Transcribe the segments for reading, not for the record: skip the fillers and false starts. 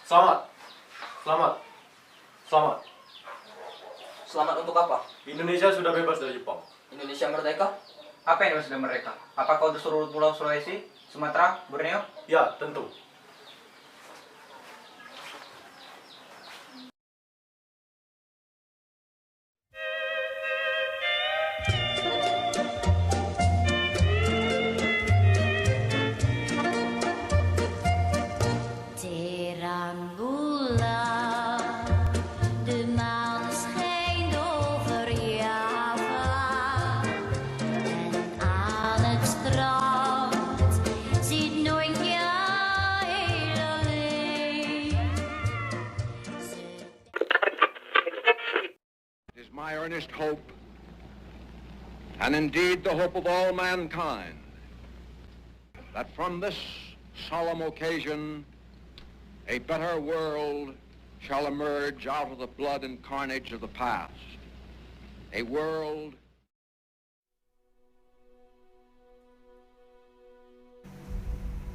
Selamat. Selamat. Selamat. Selamat untuk apa? Indonesia sudah bebas dari Jepang. Indonesia merdeka? Apa yang sudah mereka? Apakah untuk seluruh pulau Sulawesi, Sumatera, Borneo? Ya, tentu. Terang bulan, de maan schijnt over Java. En aan het strand zit nooit je heel alleen. It is my earnest hope, and indeed the hope of all mankind, that from this solemn occasion a better world shall emerge out of the blood and carnage of the past. A world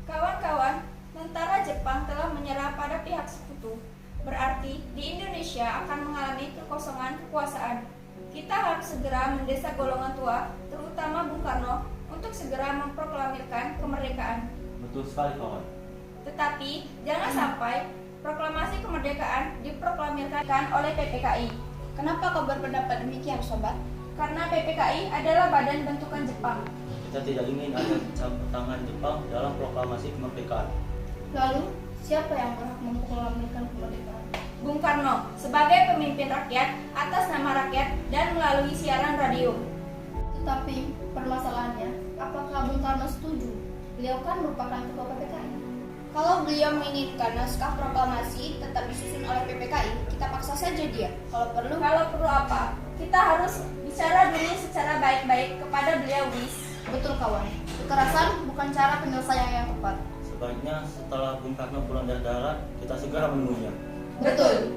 Kawan-kawan, tentara Jepang telah menyerah pada pihak sekutu. Berarti di Indonesia akan mengalami kekosongan kekuasaan. Kita harus segera mendesak golongan tua, terutama Bung Karno, untuk segera memproklamirkan kemerdekaan. Betul sekali, kawan. Tetapi jangan sampai proklamasi kemerdekaan diproklamirkan oleh PPKI. Kenapa kau berpendapat demikian, sobat? Karena PPKI adalah badan bentukan Jepang. Kita tidak ingin ada campur tangan Jepang dalam proklamasi kemerdekaan. Lalu, siapa yang berhak memproklamirkan kemerdekaan? Bung Karno sebagai pemimpin rakyat atas nama rakyat dan melalui siaran radio. Tetapi, permasalahannya, apakah Bung Karno setuju? Beliau kan merupakan ketua PPKI. Kalau beliau menginginkan naskah proklamasi tetap disusun oleh PPKI, kita paksa saja dia. Kalau perlu apa? Kita harus bicara dulu secara baik-baik kepada beliau, Wis. Betul, kawan. Kekerasan bukan cara penyelesaian yang tepat. Sebaiknya setelah Bung Karno pulang dari darat, kita segera menemuinya. Betul.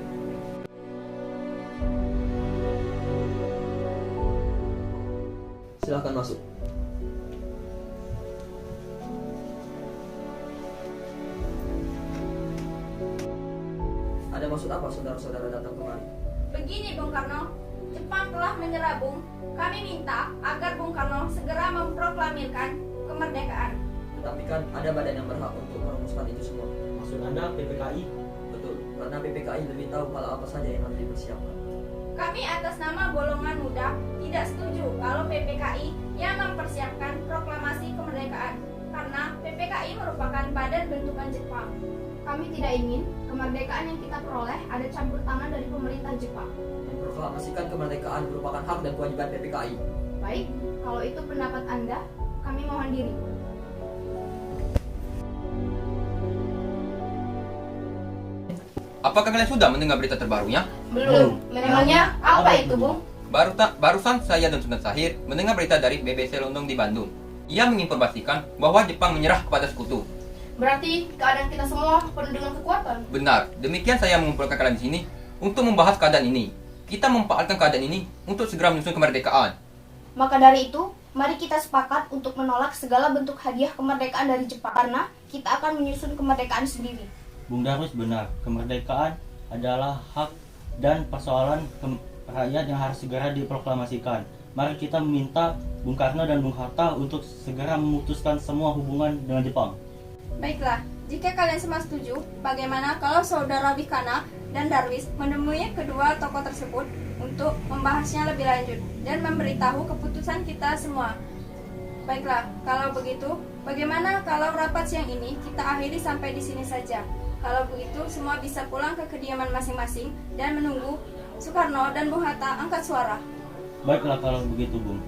Silakan masuk. Ada maksud apa saudara-saudara datang kemari? Begini Bung Karno, Jepang telah menyerah Bung. Kami minta agar Bung Karno segera memproklamirkan kemerdekaan. Tetapi kan ada badan yang berhak untuk merumuskan itu semua. Maksud Anda PPKI? Betul, karena PPKI lebih tahu hal apa saja yang harus dipersiapkan. Kami atas nama golongan muda tidak setuju kalau PPKI yang mempersiapkan proklamasi kemerdekaan. Karena PPKI merupakan badan bentukan Jepang. Kami tidak ingin kemerdekaan yang kita peroleh ada campur tangan dari pemerintah Jepang. Memproklamasikan kemerdekaan merupakan hak dan kewajiban PPKI. Baik, kalau itu pendapat Anda, kami mohon diri. Apakah kalian sudah mendengar berita terbarunya? Belum. Memangnya apa itu, Bung? Barusan saya dan Sunan Sahir mendengar berita dari BBC London di Bandung. Ia menginformasikan bahwa Jepang menyerah kepada sekutu. Berarti keadaan kita semua penuh dengan kekuatan. Benar, demikian saya mengumpulkan kalian di sini untuk membahas keadaan ini. Kita memanfaatkan keadaan ini untuk segera menyusun kemerdekaan. Maka dari itu, mari kita sepakat untuk menolak segala bentuk hadiah kemerdekaan dari Jepang. Karena kita akan menyusun kemerdekaan sendiri. Bung Darus benar, kemerdekaan adalah hak dan persoalan rakyat yang harus segera diproklamasikan. Mari kita meminta Bung Karno dan Bung Hatta untuk segera memutuskan semua hubungan dengan Jepang. Baiklah, jika kalian semua setuju, bagaimana kalau saudara Wikana dan Darwis menemui kedua tokoh tersebut untuk membahasnya lebih lanjut dan memberitahu keputusan kita semua. Baiklah, kalau begitu, bagaimana kalau rapat siang ini kita akhiri sampai di sini saja? Kalau begitu, semua bisa pulang ke kediaman masing-masing dan menunggu Soekarno dan Bung Hatta angkat suara. Baiklah kalau begitu, Bung.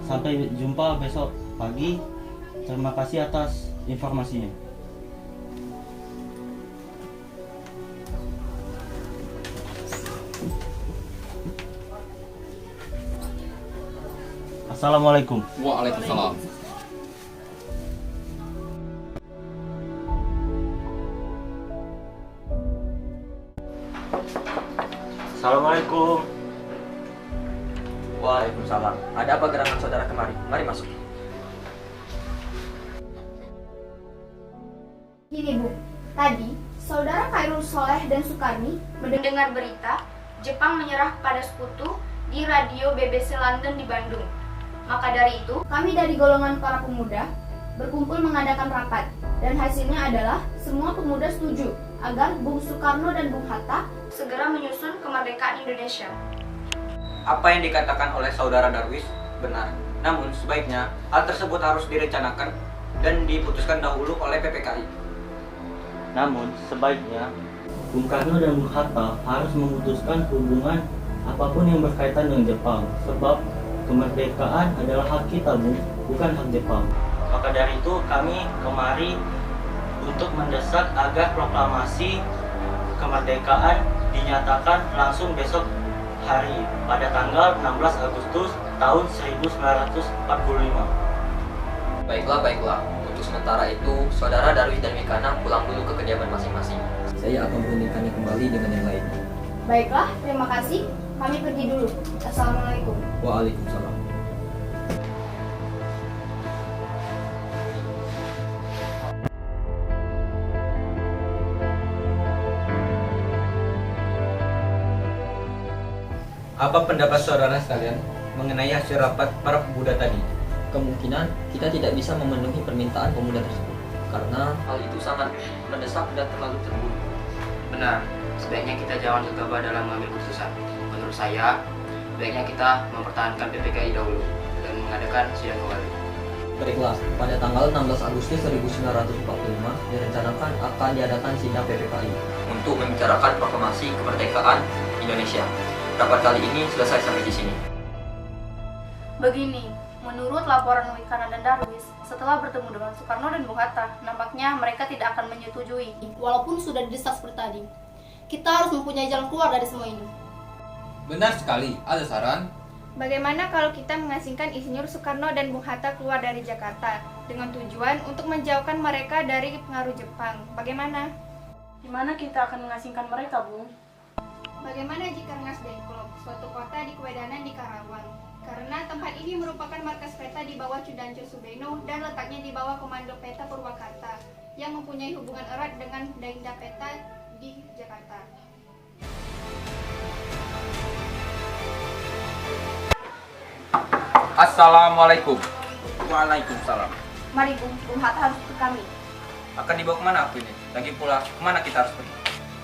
Sampai jumpa besok pagi. Terima kasih atas informasinya. Assalamualaikum. Waalaikumsalam. Assalamualaikum. Waalaikumsalam. Ada apa gerangan saudara kemari? Mari masuk. Gini Bu, tadi Saudara Khairul Soleh dan Sukarni mendengar berita Jepang menyerah kepada sekutu di radio BBC London di Bandung. Maka dari itu, kami dari golongan para pemuda berkumpul mengadakan rapat. Dan hasilnya adalah semua pemuda setuju agar Bung Soekarno dan Bung Hatta segera menyusun kemerdekaan Indonesia. Apa yang dikatakan oleh saudara Darwis benar. Namun sebaiknya hal tersebut harus direncanakan dan diputuskan dahulu oleh PPKI. Namun sebaiknya Bung Karno dan Bung Hatta harus memutuskan hubungan apapun yang berkaitan dengan Jepang, sebab kemerdekaan adalah hak kita, Bung, bukan hak Jepang. Maka dari itu kami kemari untuk mendesak agar proklamasi kemerdekaan dinyatakan langsung besok hari pada tanggal 16 Agustus tahun 1945. Baiklah. Untuk sementara itu, saudara Darwis dan Wikana pulang dulu ke kediaman masing-masing. Saya akan menghubungikannya kembali dengan yang lainnya. Baiklah, terima kasih. Kami pergi dulu. Assalamualaikum. Waalaikumsalam. Apa pendapat saudara sekalian mengenai hasil rapat para pemuda tadi? Kemungkinan kita tidak bisa memenuhi permintaan pemuda tersebut karena hal itu sangat mendesak dan terlalu terburu. Benar, sebaiknya kita jangan gegabah dalam mengambil keputusan. Menurut saya, sebaiknya kita mempertahankan PPKI dahulu dan mengadakan sidang kembali. Baiklah, pada tanggal 16 Agustus 1945 direncanakan akan diadakan sidang PPKI untuk membicarakan proklamasi kemerdekaan Indonesia. Rapat kali ini selesai sampai di sini. Begini, menurut laporan Wikana dan Darwis, setelah bertemu dengan Soekarno dan Bung Hatta, nampaknya mereka tidak akan menyetujui, walaupun sudah didesak seperti tadi. Kita harus mempunyai jalan keluar dari semua ini. Benar sekali, ada saran? Bagaimana kalau kita mengasingkan Insinyur Soekarno dan Bung Hatta keluar dari Jakarta dengan tujuan untuk menjauhkan mereka dari pengaruh Jepang? Bagaimana? Di mana kita akan mengasingkan mereka, Bung? Bagaimana jika Rengas Dengklok, suatu kota di Kewedanan di Karawang? Karena tempat ini merupakan markas peta di bawah Cudanco Subeno dan letaknya di bawah Komando Peta Purwakarta yang mempunyai hubungan erat dengan Dainda Peta di Jakarta. Assalamualaikum. Waalaikumsalam. Mari Bung Hatta harus ikut kami. Akan dibawa kemana aku ini? Lagi pula, kemana kita harus pergi?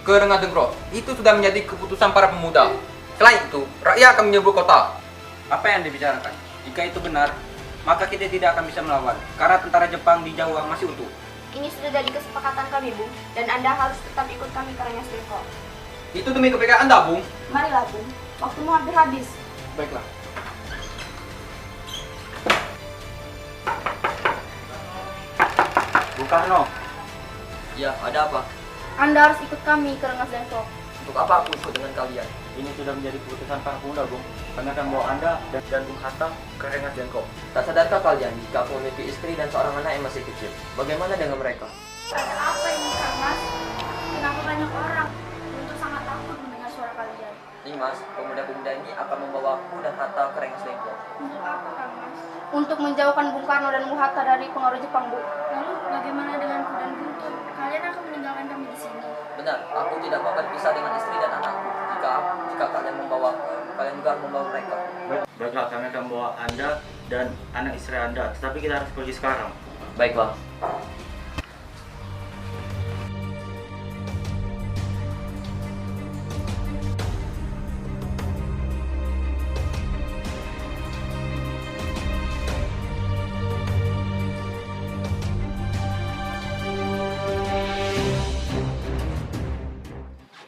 Ke Rengas Dengklok. Itu sudah menjadi keputusan para pemuda. Selain itu, rakyat akan menyerbu kota. Apa yang dibicarakan? Jika itu benar, maka kita tidak akan bisa melawan karena tentara Jepang di Jawa masih utuh. Ini sudah jadi kesepakatan kami, Bung, dan Anda harus tetap ikut kami ke Rengas Dengklok. Itu demi kemerdekaan Anda, Bung. Marilah, Bung. Waktumu hampir habis. Baiklah. Bung Karno, Ya, ada apa? Anda harus ikut kami ke Rengas Dengklok. Untuk apa aku ikut dengan kalian? ini sudah menjadi keputusan para pemuda, Bung. Kami akan membawa Anda dan Bung Hatta ke Rengas Dengklok. Tak sadarkah kalian jika aku memiliki istri dan seorang anak yang masih kecil? Bagaimana dengan mereka? Ada apa ini, Kang Mas? Kenapa banyak orang? Tentu sangat takut mendengar suara kalian. Nimas, pemuda-pemuda ini akan membawa aku dan Hatta ke Rengas Dengklok. Untuk apa, Kang Mas? Untuk menjauhkan Bung Karno dan Bung Hatta dari pengaruh Jepang, Bu. Lalu bagaimana denganku dan Guntur? Kalian akan meninggalkan kami di sini. Benar, aku tidak mau berpisah dengan istri dan anakku. Jika kalian membawa aku, kalian juga harus membawa mereka. Baiklah, kami akan membawa Anda dan anak istri Anda, tetapi kita harus pergi sekarang. Baiklah.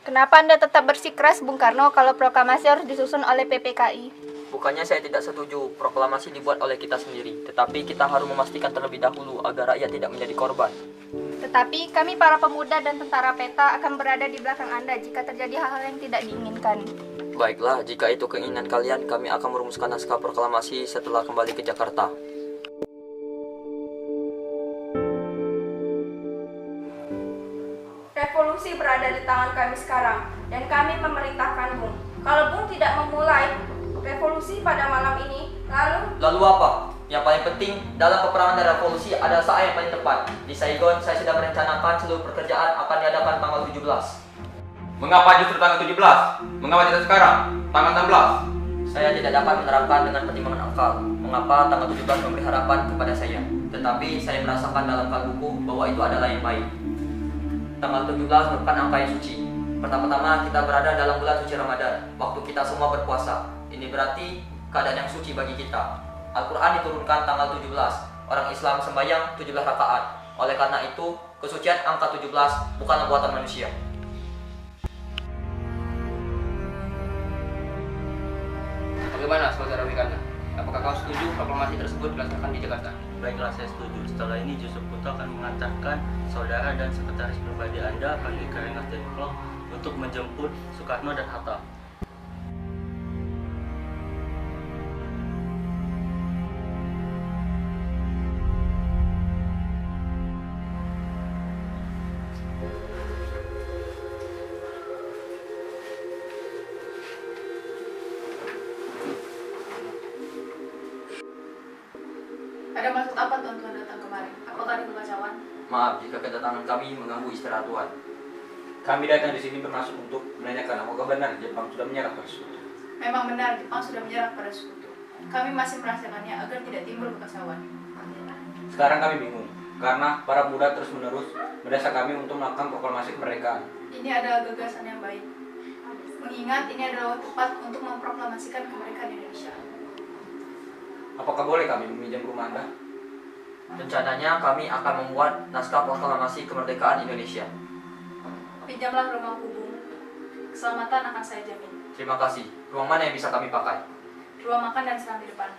Kenapa Anda tetap bersikeras, Bung Karno, kalau proklamasi harus disusun oleh PPKI? Bukannya saya tidak setuju proklamasi dibuat oleh kita sendiri, tetapi kita harus memastikan terlebih dahulu agar rakyat tidak menjadi korban. Tetapi kami para pemuda dan tentara peta akan berada di belakang Anda jika terjadi hal-hal yang tidak diinginkan. Baiklah, jika itu keinginan kalian, kami akan merumuskan naskah proklamasi setelah kembali ke Jakarta. Revolusi berada di tangan kami sekarang, dan kami memerintahkan Bung. Kalau Bung tidak memulai revolusi pada malam ini, Lalu apa? Yang paling penting dalam peperangan dan revolusi adalah saat yang paling tepat. Di Saigon, saya sudah merencanakan seluruh pekerjaan akan diadakan tanggal 17. Mengapa justru tanggal 17? Mengapa tidak sekarang? Tanggal 16? Saya tidak dapat menerapkan dengan pertimbangan akal mengapa tanggal 17 memberi harapan kepada saya. Tetapi saya merasakan dalam kalbuku bahwa itu adalah yang baik. Tanggal 17 merupakan angka yang suci. Pertama-tama kita berada dalam bulan suci Ramadan, waktu kita semua berpuasa. Ini berarti keadaan yang suci bagi kita. Al-Quran diturunkan tanggal 17. Orang Islam sembahyang 17 rakaat. Oleh karena itu, kesucian angka 17 bukanlah buatan manusia. Bagaimana saudara Wikana? Apakah kau setuju proklamasi tersebut dilaksanakan di Jakarta? Baiklah, saya setuju. Setelah ini Yusuf Kuto akan mengantarkan saudara dan sekretaris pribadi Anda pergi ke Rengas Dengklok untuk menjemput Soekarno dan Hatta. Ada maksud apa Tuan datang kemari? Apakah ada kekacauan? Maaf jika kedatangan kami mengganggu istirahat Tuan. Kami datang di sini bermaksud untuk menanyakan apakah benar Jepang sudah menyerah pada Sekutu. Memang benar Jepang sudah menyerah pada Sekutu. Kami masih merahasiakannya agar tidak timbul kekacauan. Sekarang kami bingung, karena para pemuda terus-menerus mendesak kami untuk melakukan proklamasi kemerdekaan. Ini adalah gagasan yang baik. Mengingat ini adalah waktu tepat untuk memproklamasikan kemerdekaan Indonesia. Apakah boleh kami meminjam rumah Anda? Rencananya kami akan membuat naskah proklamasi kemerdekaan Indonesia. Pinjamlah rumahku, Bung. Keselamatan akan saya jamin. Terima kasih. Ruang mana yang bisa kami pakai? Ruang makan dan selang di depan.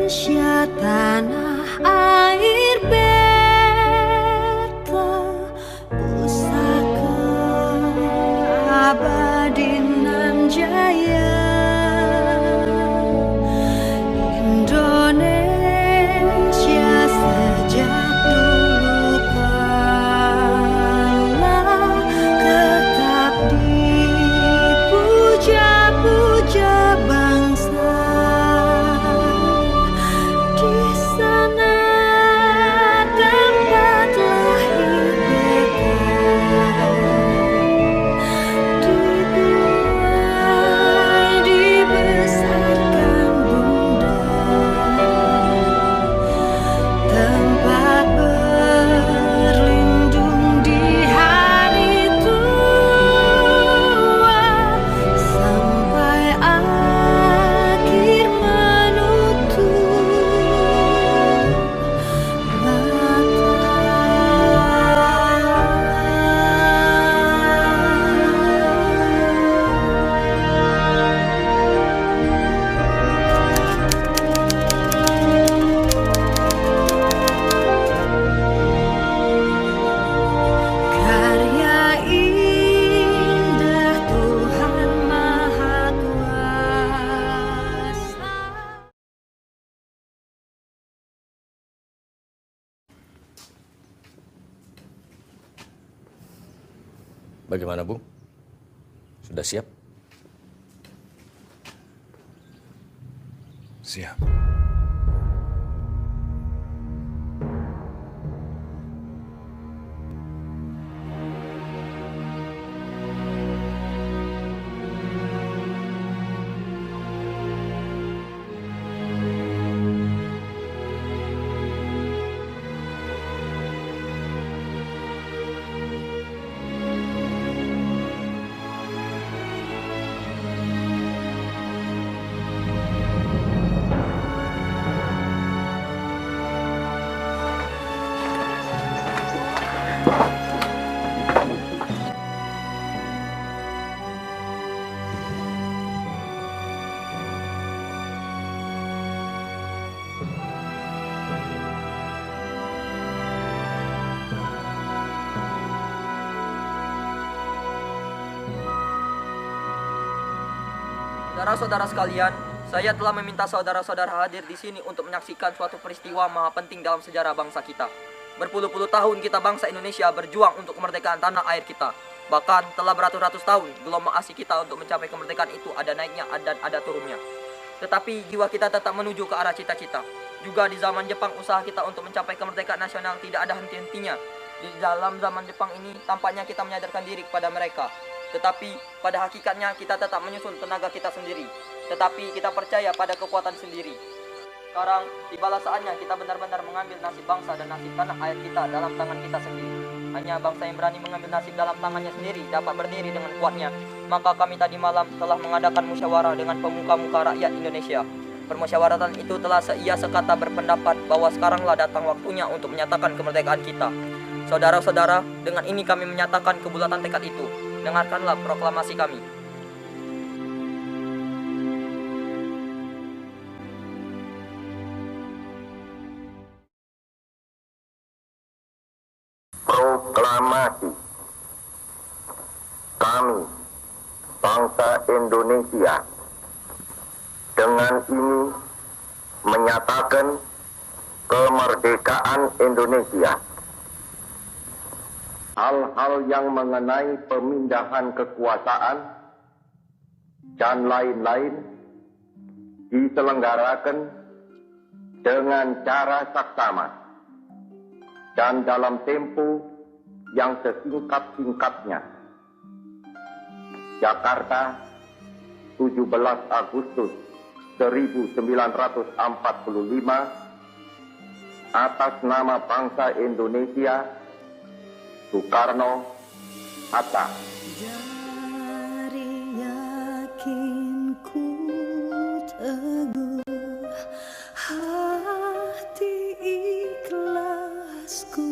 Indonesia tanah air beta, pusaka abadi nan jaya. Indonesia sejak dulu kalah, tetap dipuja-puja bangsa. Di sana tempat lahir beta, dibuai dibesarkan bunda, tempat berlindung di hari tua, sampai akhir menutup karya indah Tuhan Maha Kuasa. Bagaimana, Bung? Sudah siap? Siap. Saudara-saudara sekalian, saya telah meminta saudara-saudara hadir di sini untuk menyaksikan suatu peristiwa maha penting dalam sejarah bangsa kita. Berpuluh-puluh tahun kita bangsa Indonesia berjuang untuk kemerdekaan tanah air kita. Bahkan telah beratus-ratus tahun gelombang asik kita untuk mencapai kemerdekaan itu ada naiknya dan ada turunnya. Tetapi jiwa kita tetap menuju ke arah cita-cita. Juga di zaman Jepang usaha kita untuk mencapai kemerdekaan nasional tidak ada henti-hentinya. Di dalam zaman Jepang ini tampaknya kita menyadarkan diri kepada mereka. Tetapi pada hakikatnya kita tetap menyusun tenaga kita sendiri. Tetapi kita percaya pada kekuatan sendiri. Sekarang tibalah saatnya kita benar-benar mengambil nasib bangsa dan nasib tanah air kita dalam tangan kita sendiri. Hanya bangsa yang berani mengambil nasib dalam tangannya sendiri dapat berdiri dengan kuatnya. Maka kami tadi malam telah mengadakan musyawarah dengan pemuka-muka rakyat Indonesia. Permusyawaratan itu telah seia sekata berpendapat bahwa sekaranglah datang waktunya untuk menyatakan kemerdekaan kita. Saudara-saudara, dengan ini kami menyatakan kebulatan tekad itu. Dengarkanlah proklamasi kami. Proklamasi. Kami, bangsa Indonesia, dengan ini menyatakan kemerdekaan Indonesia. Hal-hal yang mengenai pemindahan kekuasaan dan lain-lain diselenggarakan dengan cara saksama dan dalam tempo yang sesingkat-singkatnya. Jakarta, 17 Agustus 1945, atas nama bangsa Indonesia, Soekarno, Hatta. Dari yakinku teguh, hati ikhlasku